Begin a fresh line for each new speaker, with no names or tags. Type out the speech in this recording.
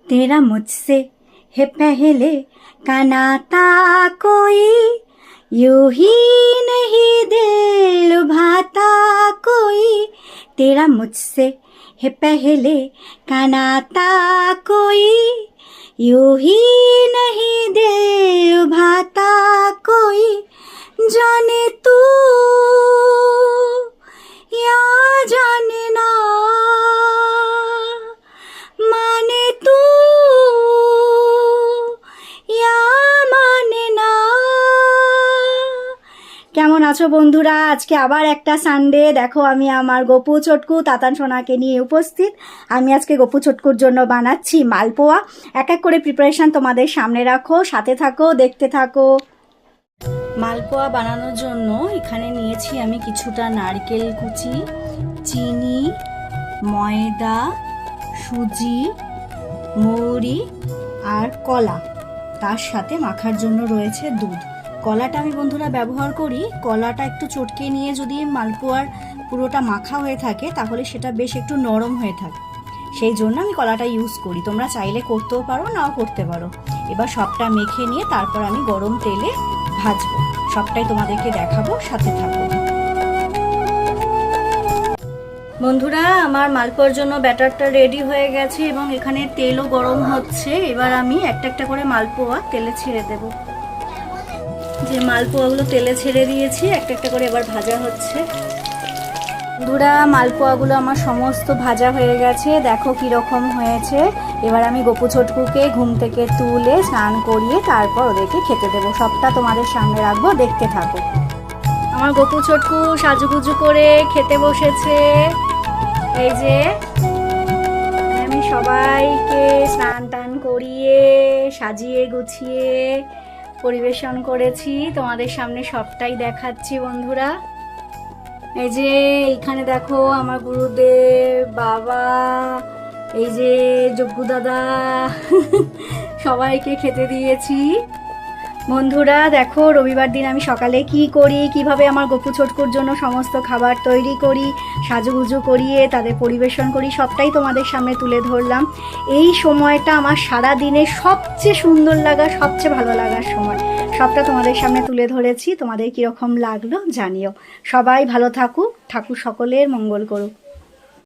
तेरा मुझसे है पहले का नाता कोई, यूं ही नहीं दिल लुभाता कोई। तेरा मुझसे है पहले का नाता कोई, यूं ही नहीं दिल लुभाता कोई। जाने तू या जाने ना, माने तू या মানে না। কেমন আছো বন্ধুরা? আজকে আবার একটা সানডে। দেখো আমি আমার গপু চটকু তাতান সোনাকে নিয়ে উপস্থিত। আমি আজকে গপু চটকুর জন্য বানাচ্ছি মালপোয়া। এক এক করে প্রিপারেশন তোমাদের সামনে রাখো, সাথে থাকো, দেখতে থাকো। মালপোয়া বানানোর জন্য এখানে নিয়েছি আমি কিছুটা নারকেল কুচি, চিনি, ময়দা, সুজি, মৌরি আর কলা। তার সাথে মাখার জন্য রয়েছে দুধ। কলাটা আমি বন্ধুরা ব্যবহার করি, কলাটা একটু চটকে নিয়ে যদি মালপোয়ার পুরোটা মাখা হয়ে থাকে তাহলে সেটা বেশ একটু নরম হয়ে থাকে, সেই জন্য আমি কলাটা ইউজ করি। তোমরা চাইলে করতেও পারো, নাও করতে পারো। এবার সবটা মেখে নিয়ে তারপর আমি গরম তেলে ভাজবো, সবটাই তোমাদেরকে দেখাবো, সাথে থাকো। বন্ধুরা আমার মালপোয়ার জন্য ব্যাটারটা রেডি হয়ে গেছে এবং এখানে তেলও গরম হচ্ছে। এবার আমি একটা একটা করে মালপোয়া তেলে ছেড়ে দেব। যে মালপোয়াগুলো তেলে ছেড়ে দিয়েছি একটা একটা করে এবার ভাজা হচ্ছে। বন্ধুরা মালপোয়াগুলো আমার সমস্ত ভাজা হয়ে গেছে, দেখো কিরকম হয়েছে। এবার আমি গপু ছোটকুকে ঘুম থেকে তুলে স্নান করিয়ে তারপর ওদেরকে খেতে দেবো। সবটা তোমাদের সামনে রাখবো, দেখতে থাকো। আমার গপু ছোটকু সাজুগুজু করে খেতে বসেছে। এই যে আমি সবাইকে স্নান টান করিয়ে সাজিয়ে গুছিয়ে পরিবেশন করেছি, তোমাদের সামনে সবটাই দেখাচ্ছি বন্ধুরা। এই যে এইখানে দেখো আমার গুরুদেব, বাবা, এই যে যজ্ঞ দাদা, সবাইকে খেতে দিয়েছি। বন্ধুরা দেখো রবিবার দিন আমি সকালে কি করি, কিভাবে আমার গপু ছোটকুর জন্য সমস্ত খাবার তৈরি করি, সাজুগুজু করিয়ে তাদের পরিবেশন করি, সবটাই তোমাদের সামনে তুলে ধরলাম। এই সময়টা আমার সারা দিনে সবচেয়ে সুন্দর লাগা, সবচেয়ে ভালো লাগার সময়। সবটা তোমাদের সামনে তুলে ধরেছি। তোমাদের কীরকম লাগলো জানিও। সবাই ভালো থাকুক, ঠাকুর সকলের মঙ্গল করুক।